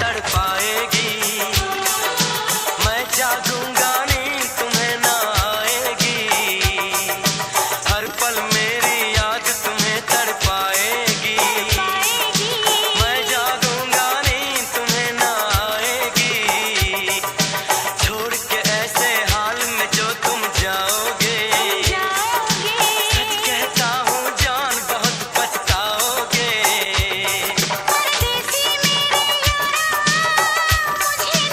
तड़पाएगी। मैं जागूंगा नींद तुम्हें ना आएगी, हर पल मेरी याद तुम्हें तड़पाएगी। मैं जागूंगा नींद तुम्हें ना आएगी, छोड़ के ऐसे हाल में जो तुम जाओगे। सच कहता हूँ जान बहुत पछताओगे। परदेसी मेरे यारा, मुझे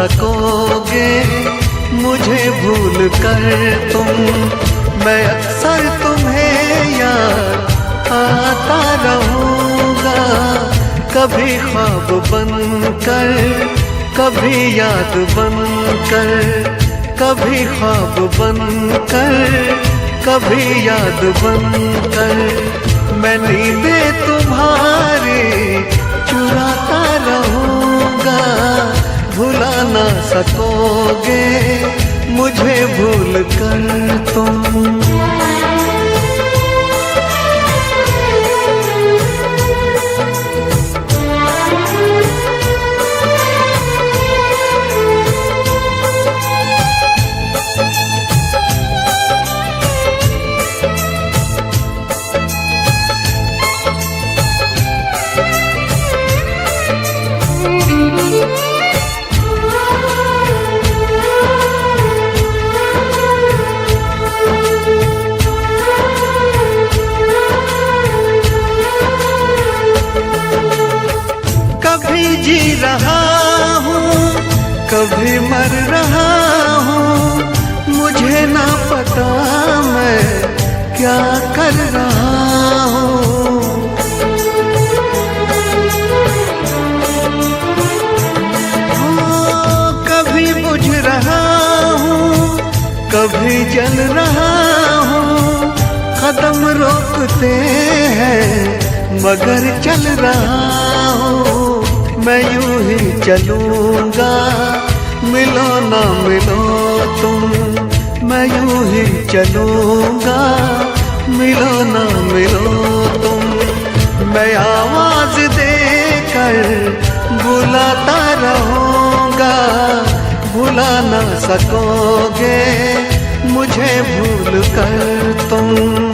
सकोगे मुझे भूल कर तुम। मैं अक्सर तुम्हें याद आता रहूँगा, कभी ख्वाब बनकर, कभी याद बनकर, कभी ख्वाब बनकर, कभी याद बनकर। मैं नींदें तुम्हारी चुराता रहूँगा, भुला ना सकोगे मुझे भूल कर तुम। कभी जी रहा हूँ, कभी मर रहा हूँ, मुझे ना पता मैं क्या कर रहा हूँ। कभी बुझ रहा हूँ, कभी जल रहा हूँ, कदम रोकते हैं मगर चल रहा हूँ। मैं यूं ही चलूंगा, मिलो ना मिलो तुम। मैं यूं ही चलूंगा, मिलो ना मिलो तुम। मैं आवाज देकर बुलाता रहूंगा, भुला ना सकोगे मुझे भूल कर तुम।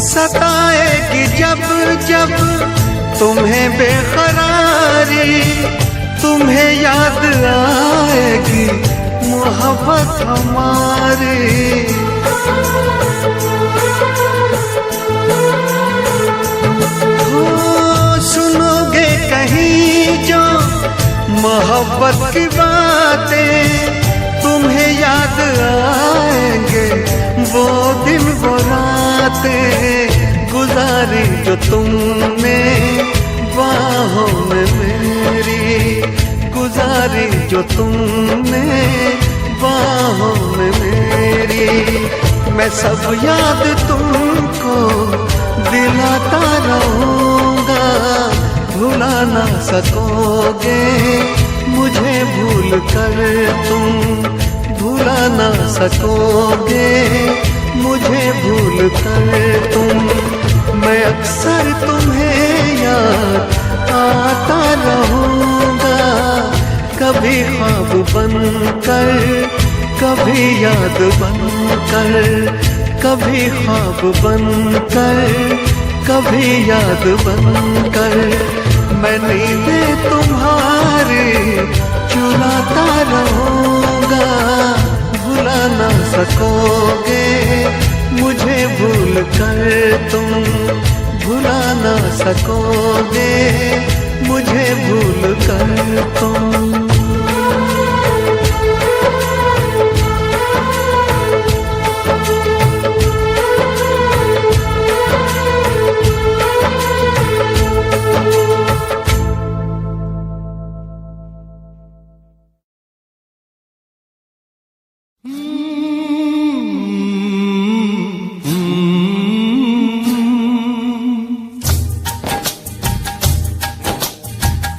सताएगी जब जब तुम्हें बेकरारी, तुम्हें याद आएगी मोहब्बत हमारी। सुनोगे कहीं जो मोहब्बत की बातें, तुम्हें याद आएंगे वो दिन वो रातें गुजारी जो तुमने बाहों में मेरी, गुजारी जो तुमने बाहों में मेरी। मैं सब याद तुमको दिलाता रहूँगा, भुला ना सकोगे मुझे भूल कर तुम। भुला ना सकोगे मुझे भूल कर तुम। मैं अक्सर तुम्हें याद आता रहूँगा, कभी ख्वाब बनकर, कभी याद बनकर, कभी ख्वाब बनकर, कभी याद बनकर। मैं नींदें तुम्हारी चुराता रहूँगा, भुला ना सकोगे मुझे भूल कर तुम। भुला ना सकोगे मुझे भूल कर तुम।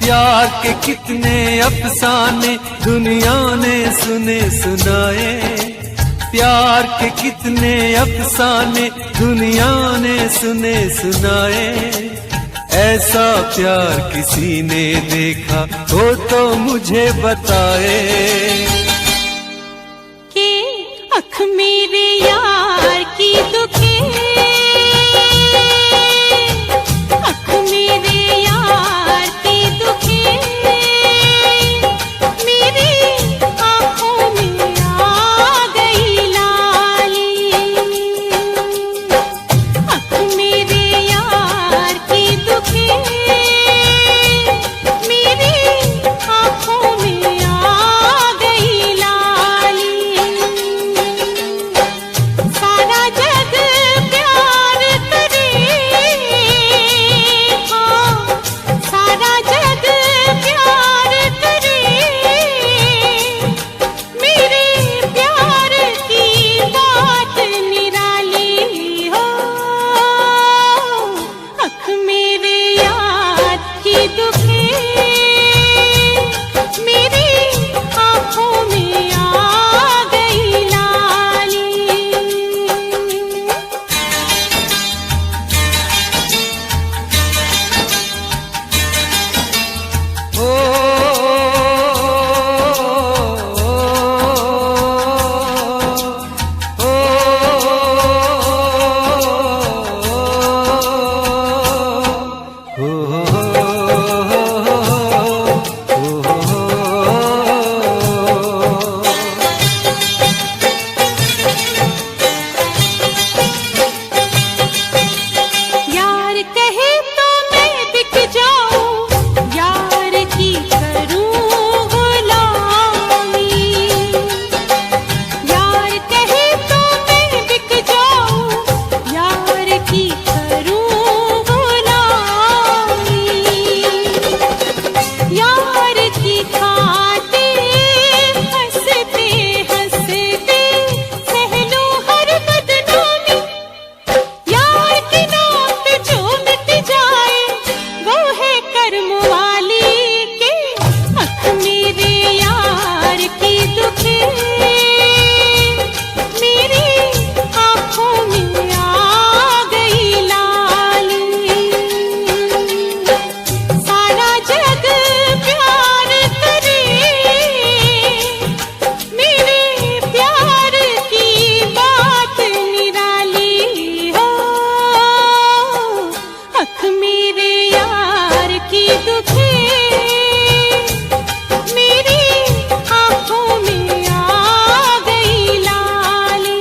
प्यार के कितने अफसाने दुनिया ने सुने सुनाए, प्यार के कितने अफसाने दुनिया ने सुने सुनाए। ऐसा प्यार किसी ने देखा हो तो मुझे बताए कि अख मेरे यार की दुखे, अख मेरे यार की दुखे, मेरी आंखों में आ गई लाली। अख मेरे यार की दुखे, मेरी आंखों में आ गई लाली। सारा जग प्यार करे, हाँ सारा जग प्यार करे, मेरे प्यार की बात निराली हो। अख मेरे यार की दुखे, मेरी आंखों में आ गई लाली। ओ, यार कहे तो मैं बिक जाऊं, यार की करूं गुलामी। यार कहे तो मैं बिक जाऊं, यार की करूं गुलामी। यार की खातिर हंसते हंसते सह लूं हर बदनामी। यार के नाम पे जो मिट जाए वो है कर्म वाली के। अख मेरे यार की दुखे, मेरी आंखों में आ गई लाली। सारा जग प्यार करे, मेरे प्यार की बात निराली हो। अख मेरे यार की दुखे, मेरी आंखों में आ गई लाली।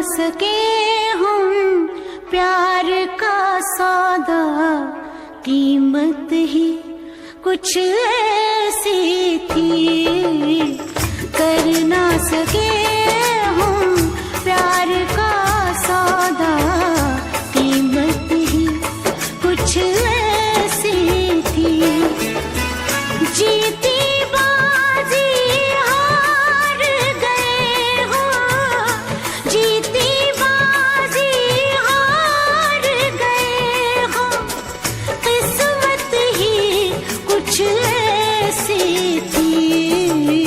सके हम प्यार का सौदा, कीमत ही कुछ ऐसी थी। कर ना सके हम प्यार का सौदा, कीमत ही कुछ ऐसी थी। जीती बाजी हार गए हो, जीती बाजी हार गए हो, किस्मत ही कुछ ऐसी थी।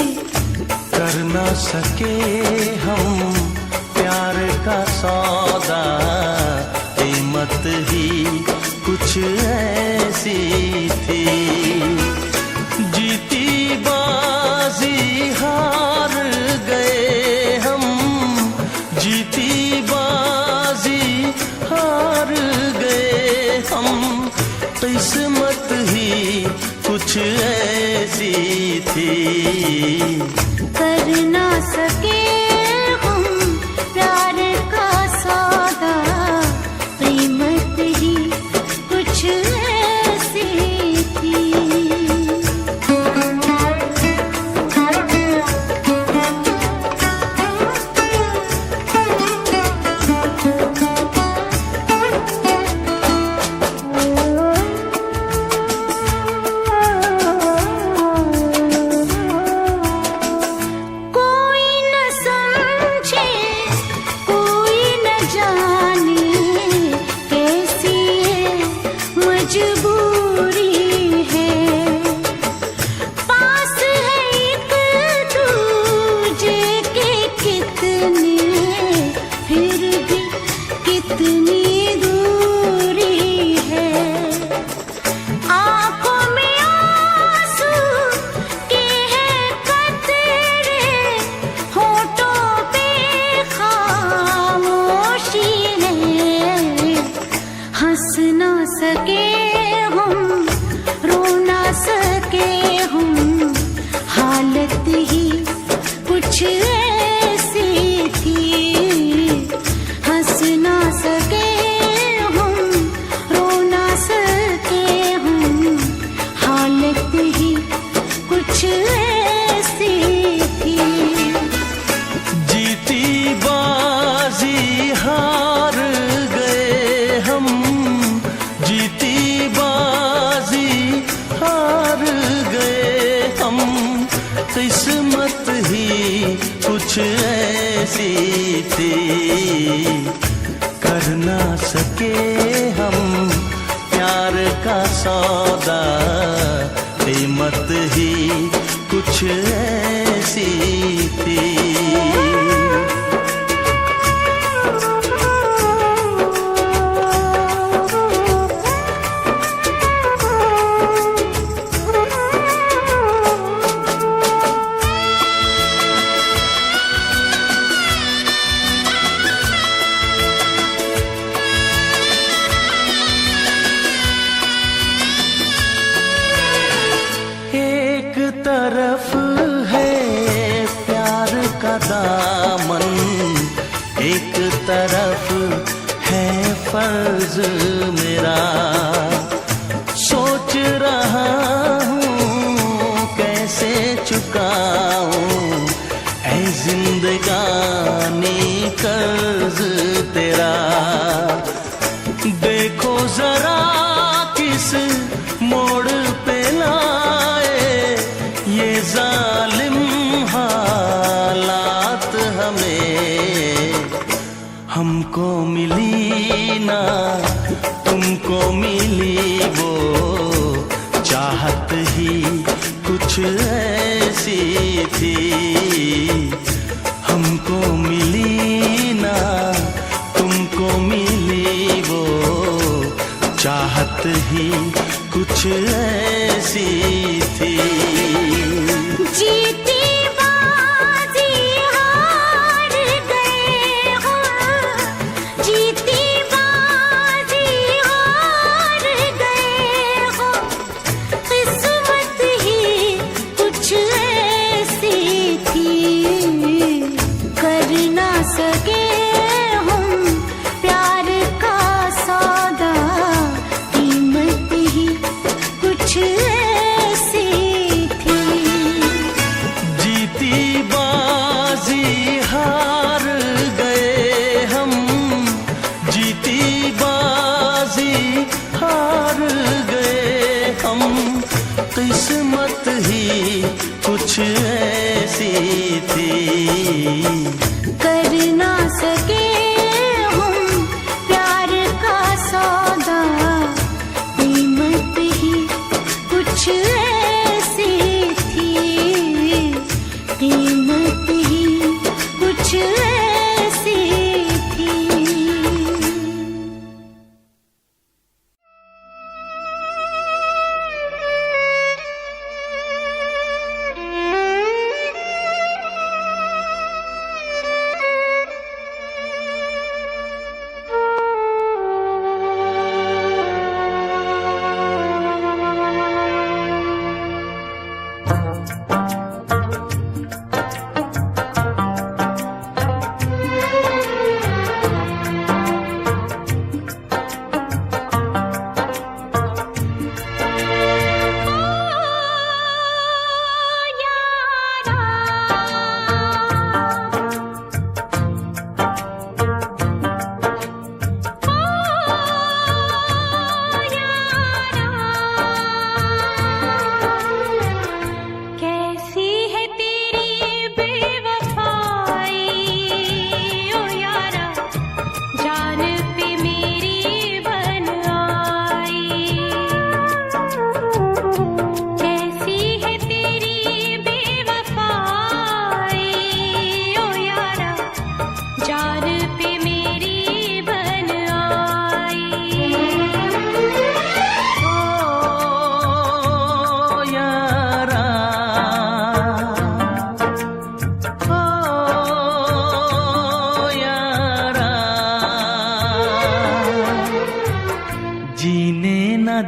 कर ना सके हम प्यार का सौदा, कीमत ही कुछ ऐसी थी। जीती बाजी हार गए हम, जीती बाजी हार गए हम, किस्मत ही कुछ ऐसी थी। कर ना सके हम प्यार का सौदा, कीमत ही कुछ ऐसी थी। हंस ना सके हम, रो ना सके हम, हालत ही कुछ ऐसी थी। हंस ना सके हम, रो ना सके हम, हालत ही कुछ ऐसी थी। जीती बाजी हार गए हम, जीती बाजी हार गए हम, किस्मत ही कुछ ऐसी थी। कर ना सके हम प्यार का सौदा, कीमत ही कुछ ऐसी थी। एक तरफ है प्यार का दामन, एक तरफ है फर्ज मेरा। सोच रहा हूँ कैसे चुकाऊं ऐ जिंदगानी कर्ज तेरा। देखो जरा किस मोड़ पे लाए ये जालिम हालात हमें। हमको मिली ना तुमको मिली वो चाहत ही कुछ ऐसी थी। हमको मिली ना तुमको मिली वो चाहत ही कुछ ऐसी थी। जीती बाजी हार गए हो, जीती बाजी हार गए हो, किस्मत ही कुछ ऐसी थी। कर ना सके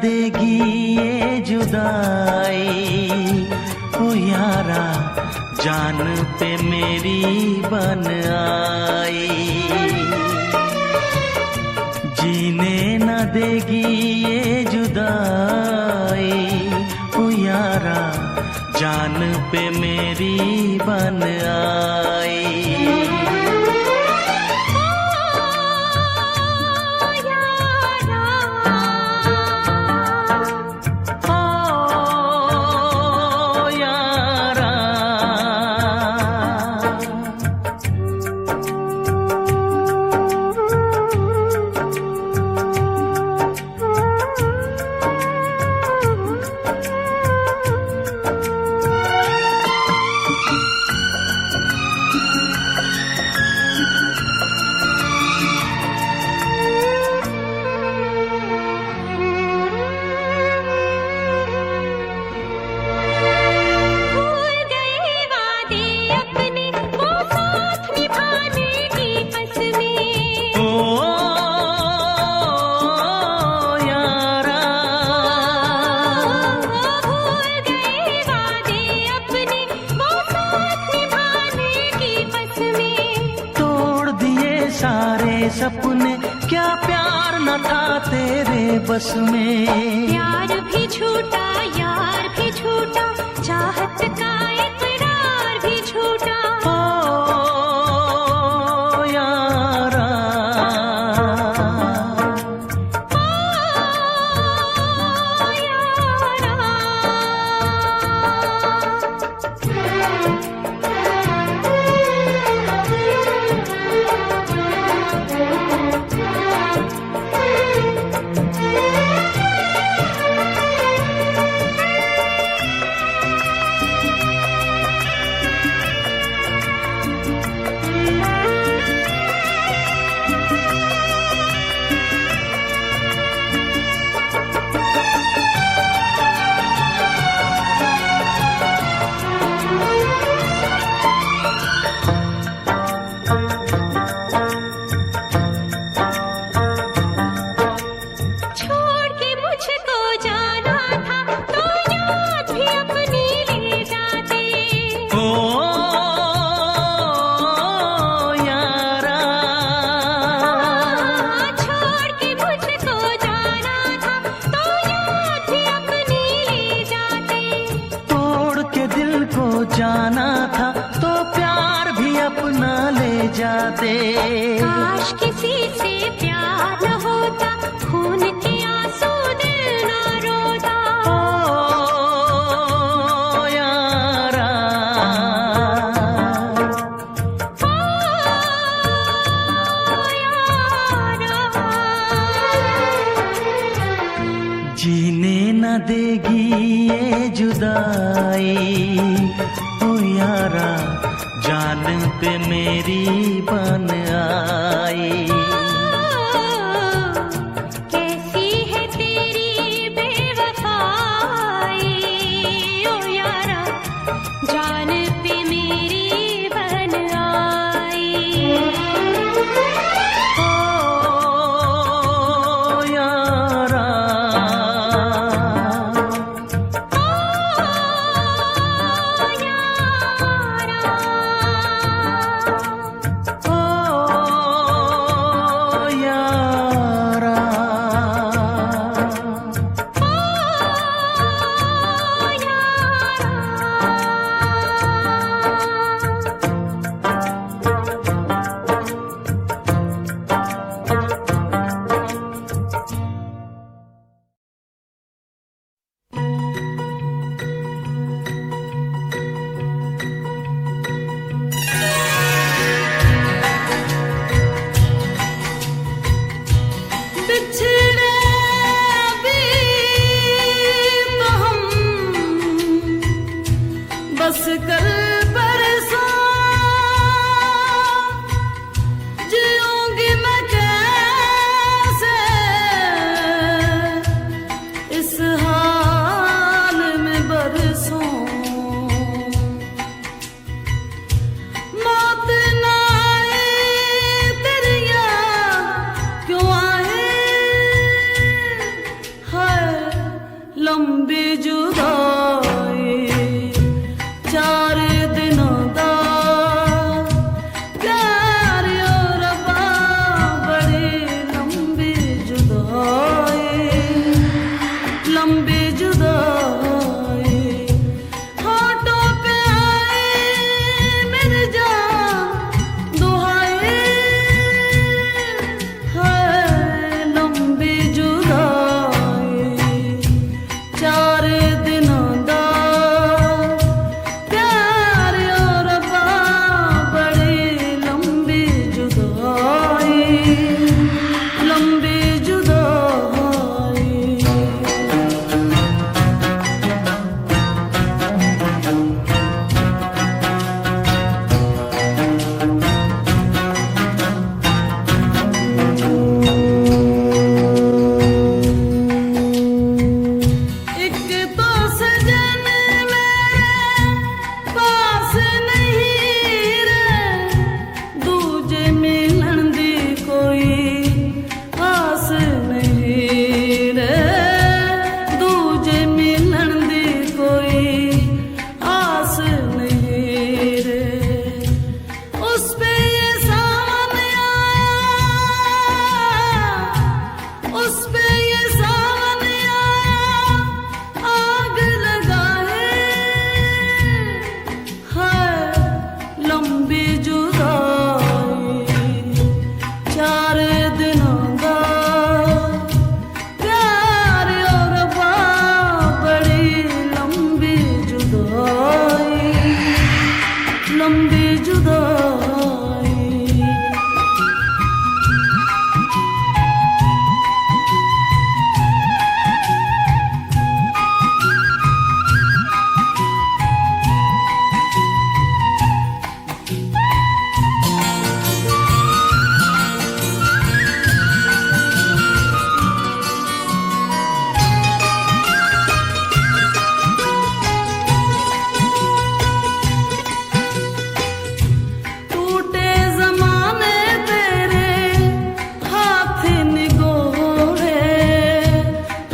देगी ये जुदाई, ओ यारा जान पे मेरी बन आई। जीने न देगी ये जुदाई, ओ यारा जान पे मेरी बन आई। सपने क्या प्यार न था तेरे बस में। प्यार भी झूठा यार भी झूठा, चाहत का इकरार भी झूठा। ओ यारा जाना था तो प्यार भी अपना ले जाते। काश किसी से प्यार न होता, खून के आंसू दिल न रोता। ओ यारा जीने न देगी ये जुदाई, ओ यारा जान पे मेरी बन आई। कैसी है तेरी बेवफाई, ओ यारा जान पे मेरी बन आई। ओ यारा लंबी जुदाई। एक तो सजन मेरे पास नहीं रे, दूजे मिलन दी कोई आस नहीं रे, दूजे मिलन दी कोई आस नहीं रे। उस पे ये सावन आया, उस पे ये सावन आया, आग लगाए है लंबी जुदाई। 4 दिनों का प्यार और बड़ी लंबी जुदाई, लंबी जुदाई। टूटे ज़माने तेरे हाथ निगोड़े,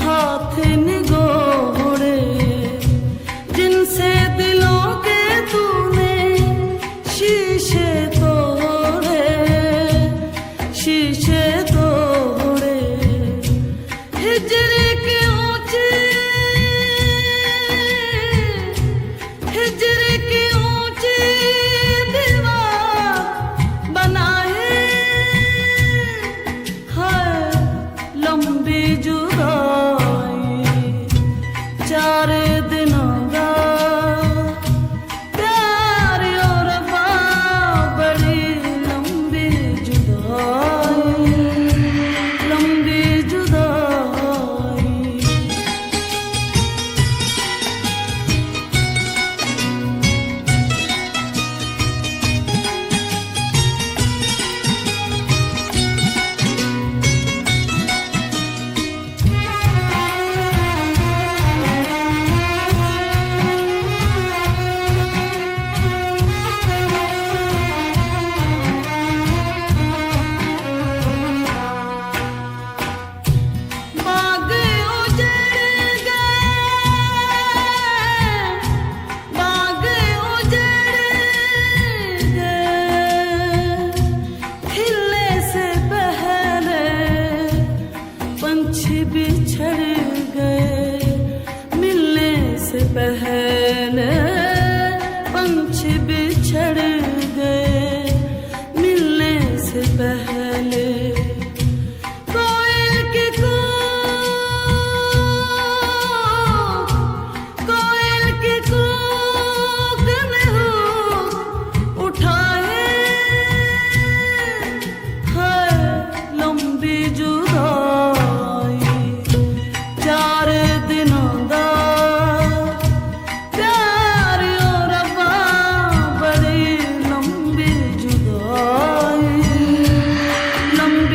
हाथ निगोड़े, जिनसे दिलों के तूने शीशे तोड़े, शीशे तोड़े। हिजर के ऊंचे, हिजर के ऊंचे दीवार बनाए है लंबी जुदाई। 4 दिनों का प्यार और बड़ी लंबी जुदाई, लंबी जुदाई। बाग उजड़ गए, बाग उजड़ गए, खिलने से पहले पंछी बिछड़ गए, मिलने से पहले पंछी बिछड़ गए, मिलने से पहले। कोयल के कूक, कोयल के कूक में हो उठाए है लंबी जुदाई। 4 दिनों का प्यार और बड़ी लंबी जुदाई, लंबी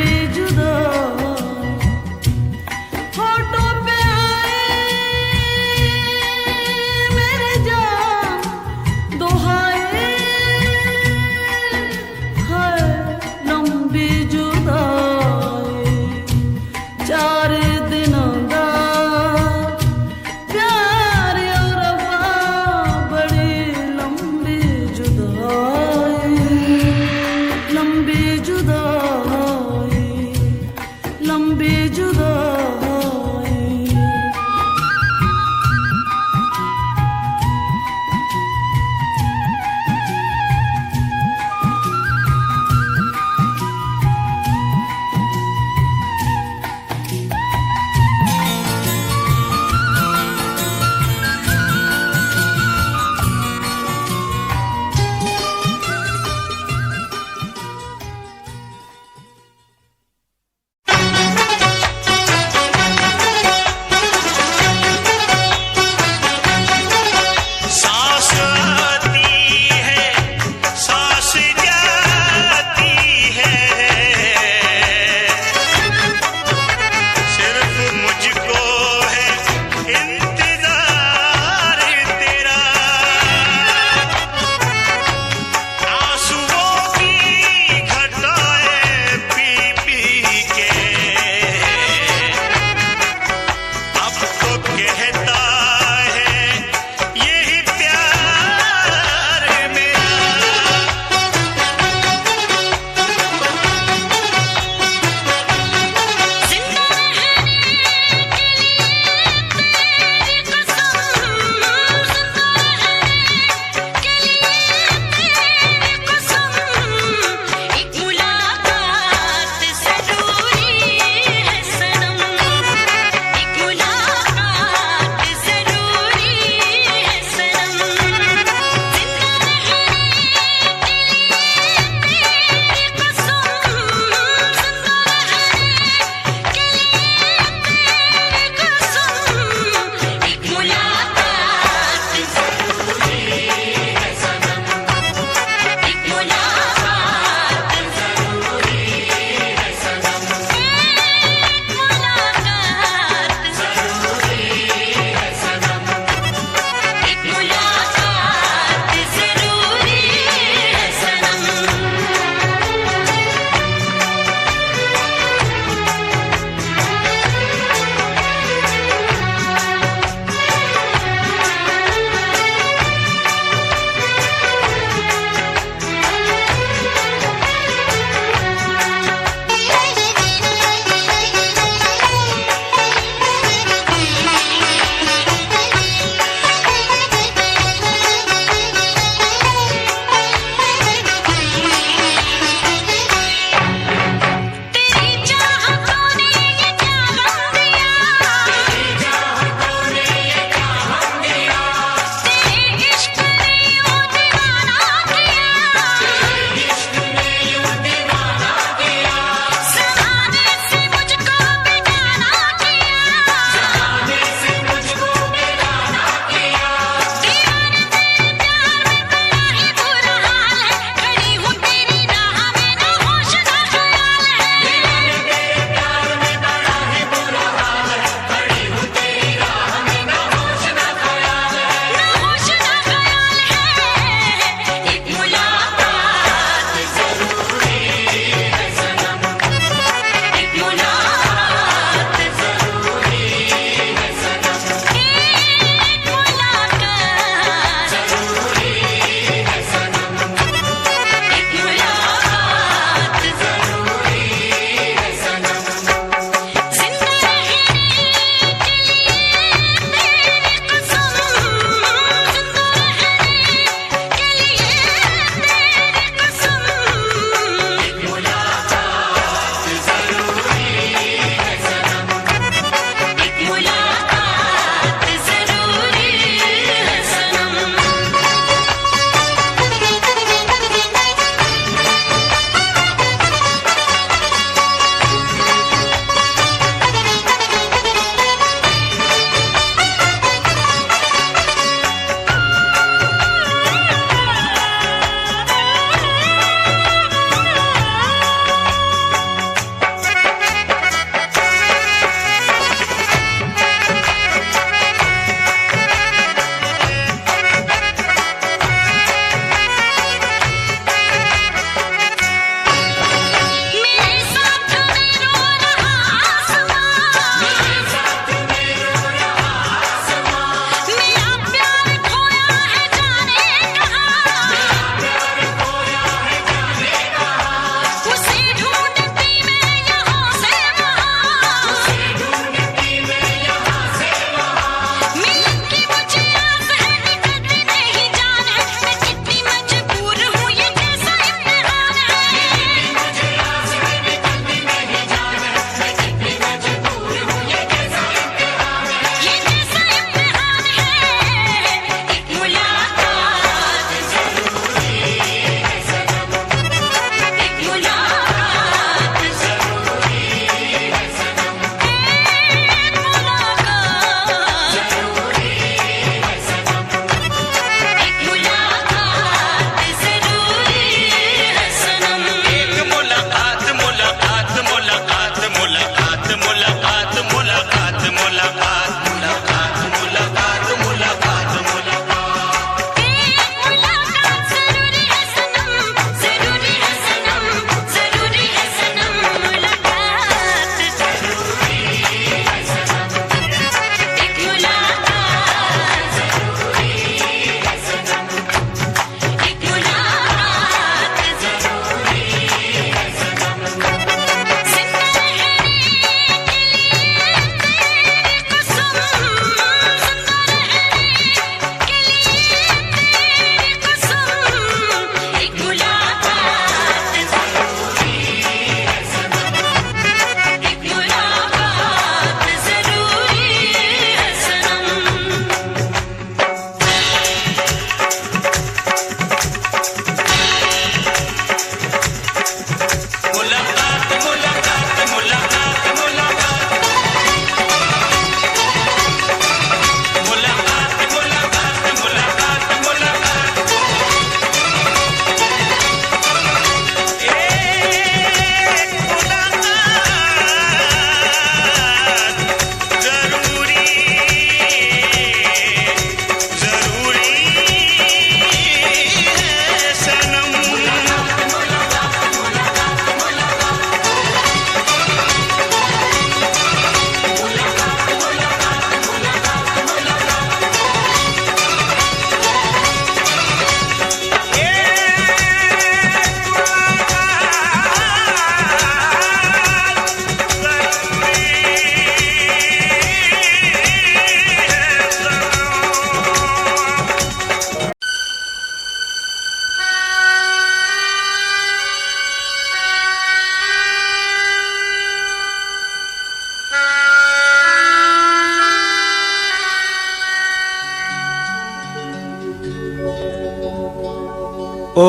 ओ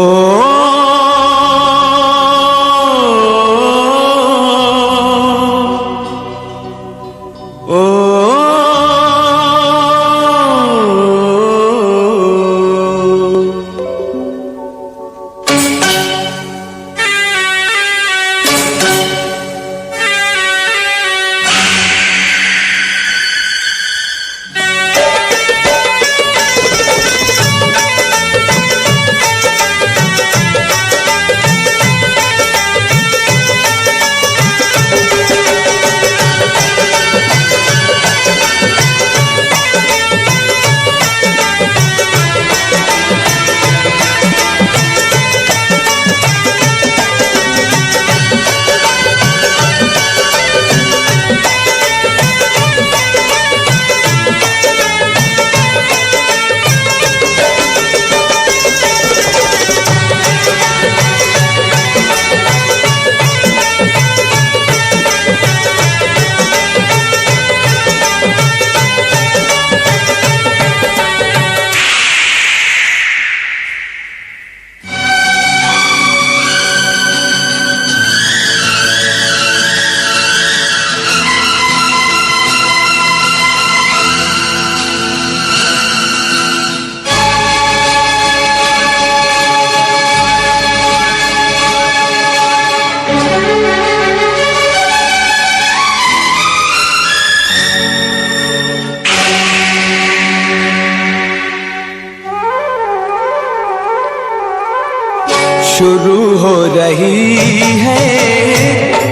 शुरू हो रही है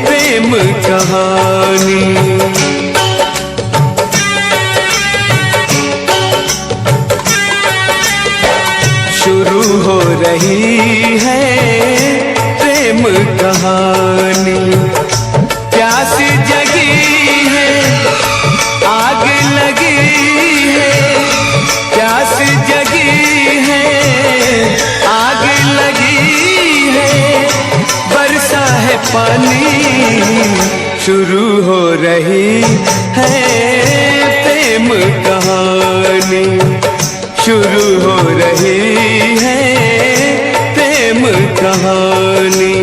प्रेम कहानी, शुरू हो रही है प्रेम कहानी। प्यास जगी है, आग लगी है, प्यास जगी है, आग लगी है, बरसा है पानी। शुरू हो रही है प्रेम कहानी, शुरू हो रही है प्रेम कहानी।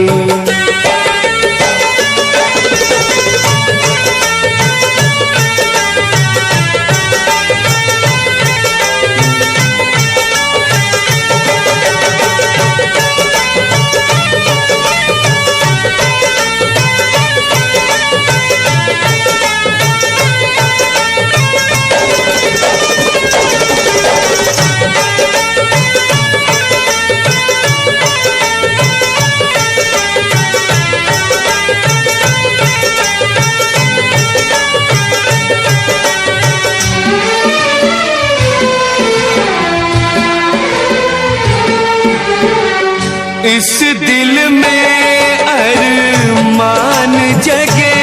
इस दिल में अरमान जगे,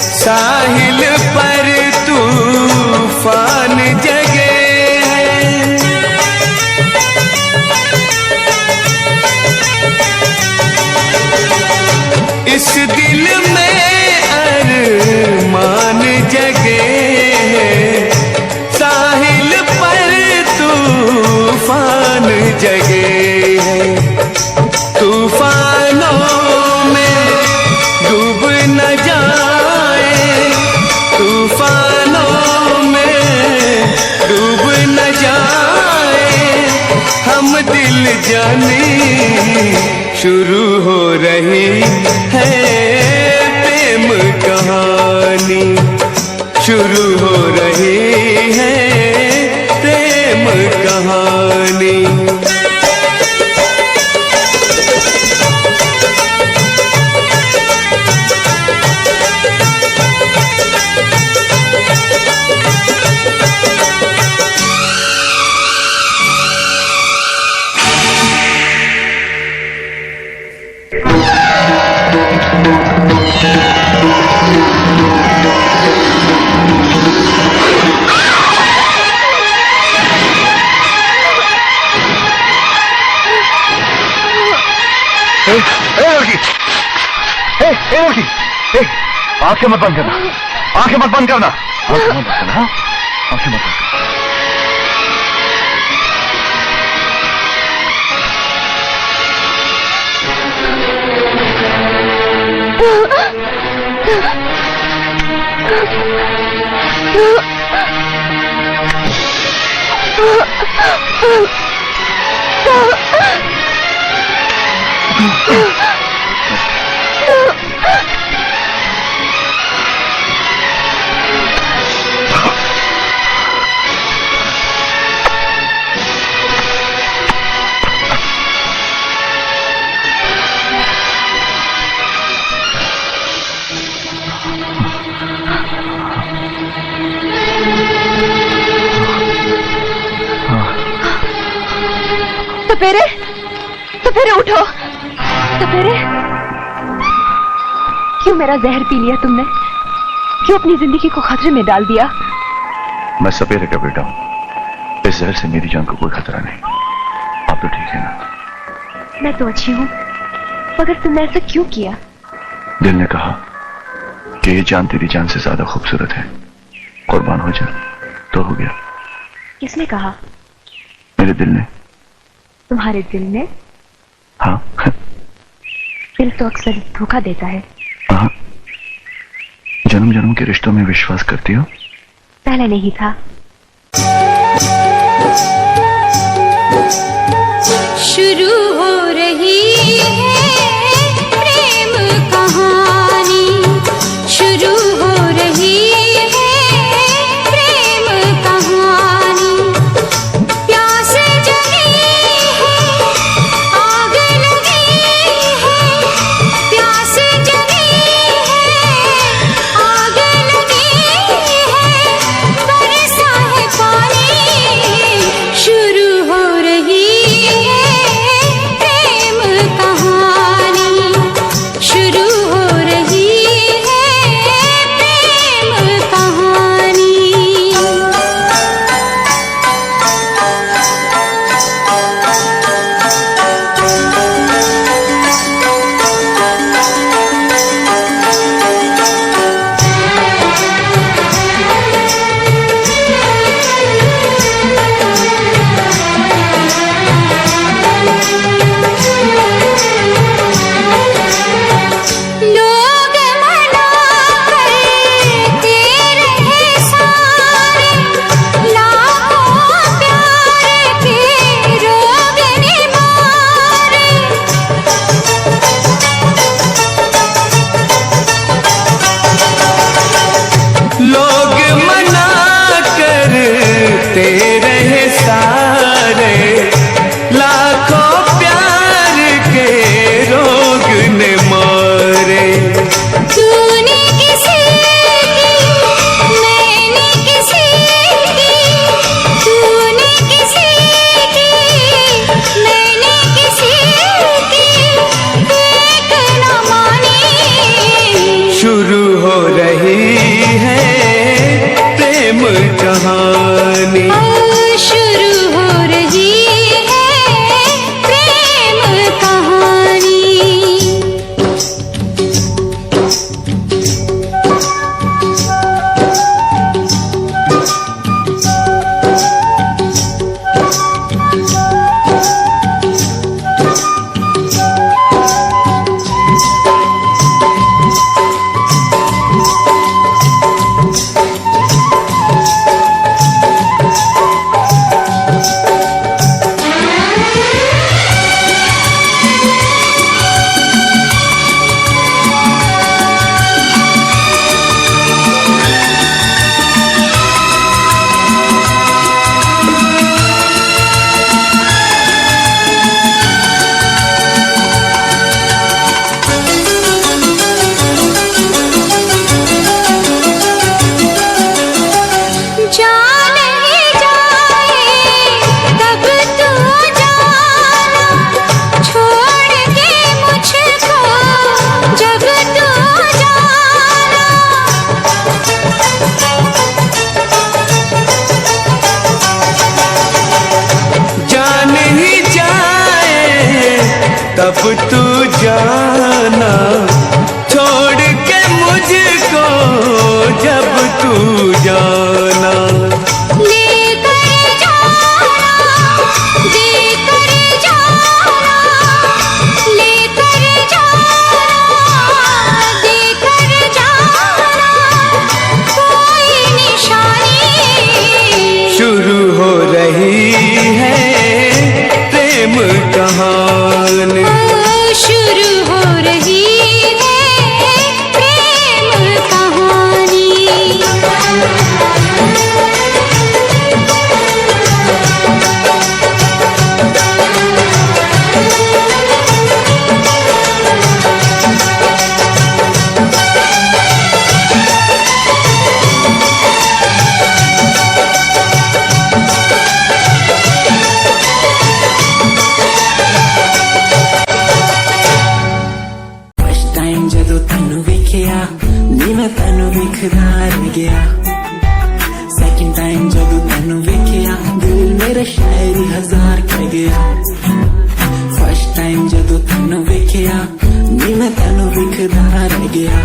साहिल पर तूफान जगे। इस दिल में अरमान जगे, साहिल पर तूफान जगे। तूफानों में डूब न जाए, तूफानों में डूब न जाए हम दिल जाने। शुरू हो रही है प्रेम कहानी, शुरू हो रही है प्रेम कहानी। आंखें मत बंद करना, आंखें मत बंद करना, आंखें मत बंद करना, आंखें मत बंद करना। सपेरे उठो। सपेरे, क्यों मेरा जहर पी लिया तुमने? क्यों अपनी जिंदगी को खतरे में डाल दिया? मैं सपेरे का बेटा हूं। इस जहर से मेरी जान को कोई खतरा नहीं। आप तो ठीक है ना? मैं तो अच्छी हूं, मगर तुमने ऐसा क्यों किया? दिल ने कहा कि ये जान तेरी जान से ज्यादा खूबसूरत है, कुर्बान हो जा। तो हो गया। किसने कहा? मेरे दिल ने। तुम्हारे दिल ने? हाँ। दिल तो अक्सर धोखा देता है। हाँ। जन्म जन्म के रिश्तों में विश्वास करती हो? पहले नहीं था। शुरू हो रही है प्रेम कहानी, शुरू हो रही है प्रेम कहानी। प्यास जगी है, आग लगी है, प्यास जगी है, आग लगी है, बरसा है पानी। शुरू हो रही है नी मैं तेनू विखदा रह गया सेकंड टाइम जदों तेनू वेखिया दिल मेरा शायरी हजार कह गया फर्स्ट टाइम जदों तेनू वेखिया नी मैं तेनू विखदा रह गया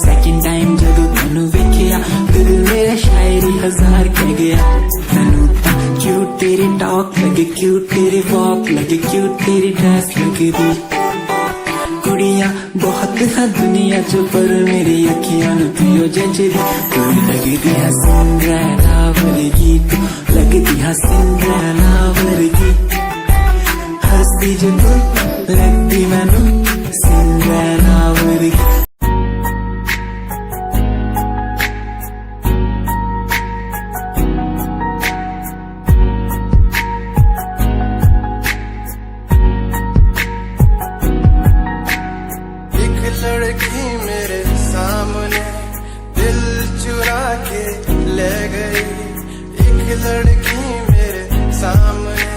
सेकंड टाइम जदों तेनू वेखिया दिल मेरा शायरी हजार कह गया तेनू तां क्यूट तेरी टॉक लगे क्यूट तेरी वॉक लगे क्यूट तेरी ड्रेस लगे दी कुड़ियां बहुत है दुनिया च पर मेरी अखियां नूं तू जचदी तू लगदी है सिंड्रेला वर्गी तू लगदी है सिंड्रेला वर्गी हंसदी जो तू लगदी मैनू सिंड्रेला वर्गी लड़की मेरे सामने दिल चुरा के ले गई एक लड़की मेरे सामने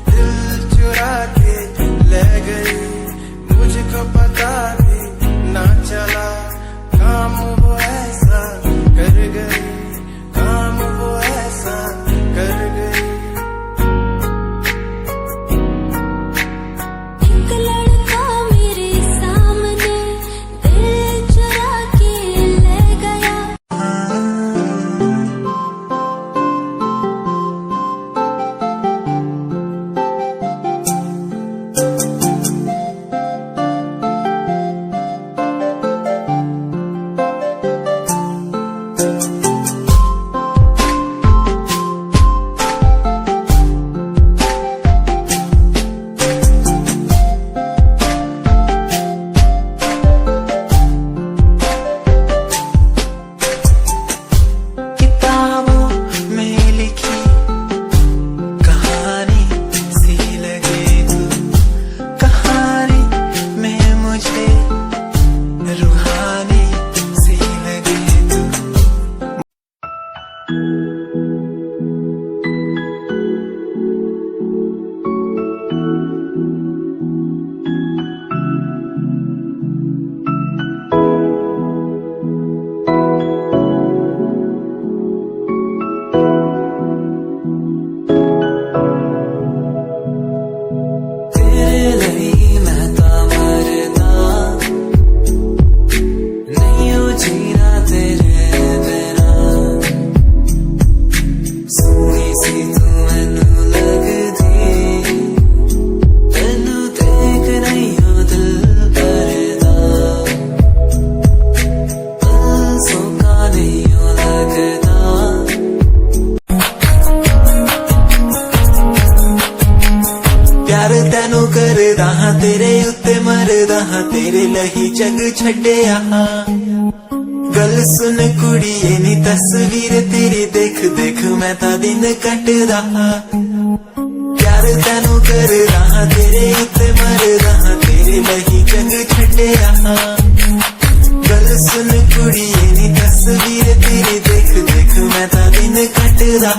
दिल चुरा के ले गई मुझको पता भी ना चला काम वो ऐसा कर गई काम वो ऐसा कर गई तेरे उत्ते मरदा हां तेरे लही जग छड्डिया गल सुन कुड़िए नी तस्वीर तेरी देख देख मैं तां दिन कटदा प्यार तैनू करदा हां तेरे उत्ते मरदा हां तेरे लही जग छड्डिया गल सुन कुड़िए नी तस्वीर तेरी देख देख मैं तां दिन कटदा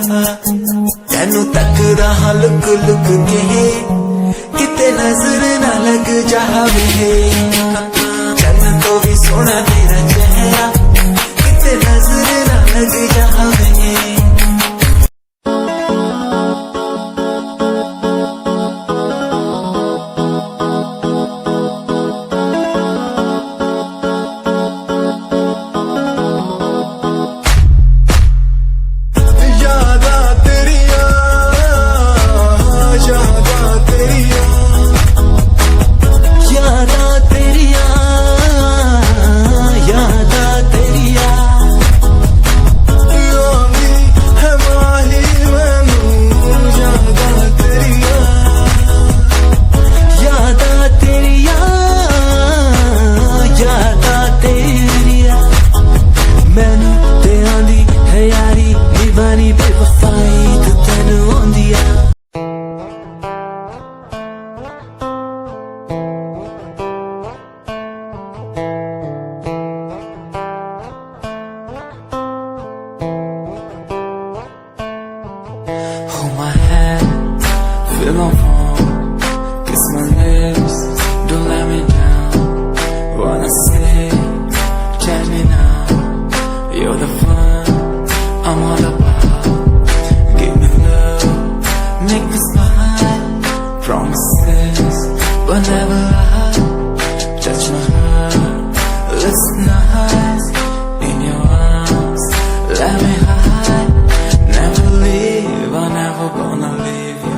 तैनू तकदा हां लुक लुक के किते नजर ना लग जावे चन्न तो भी सोना तेरा चेहरा किते नजर ना लग जावे यादा तेरिया Just nice in your arms, let me hide, never leave, I'm never gonna leave you.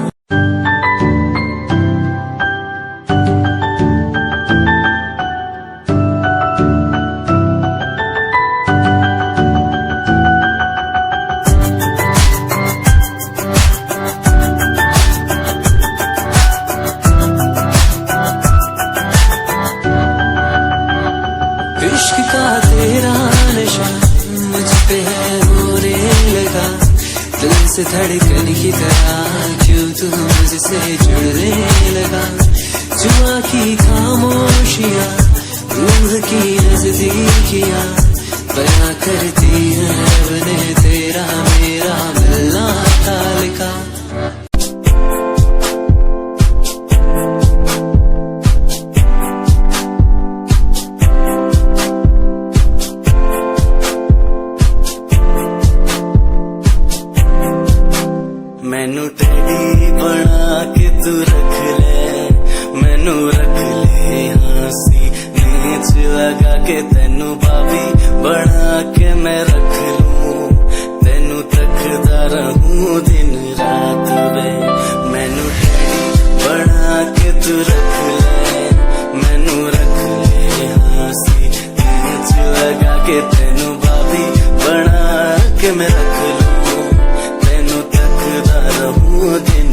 इश्क का तेरा नशा मुझ पे है होने लगा, दिल से धड़कन की तरह क्यों तू मुझसे जुड़ने लगा। जुआ की खामोशियाँ रूह की नजदीकियाँ बयां करती है रब ने तेरा मेरा मिलना था लिखा। मैनू टेडी बना के तू रख ले, मैनू रख ले हंसी नीच लगा के, तेनू भाभी बना के मैं रख लूं, तेनू तकदा रहूं दिन रात वे। मैनू टेडी बना के तू रख ले, मैनू रख ले हंसी नीच लगा के, तेनू भाभी बना के मैं रख लूं, तेनू तकदा रहूं दिन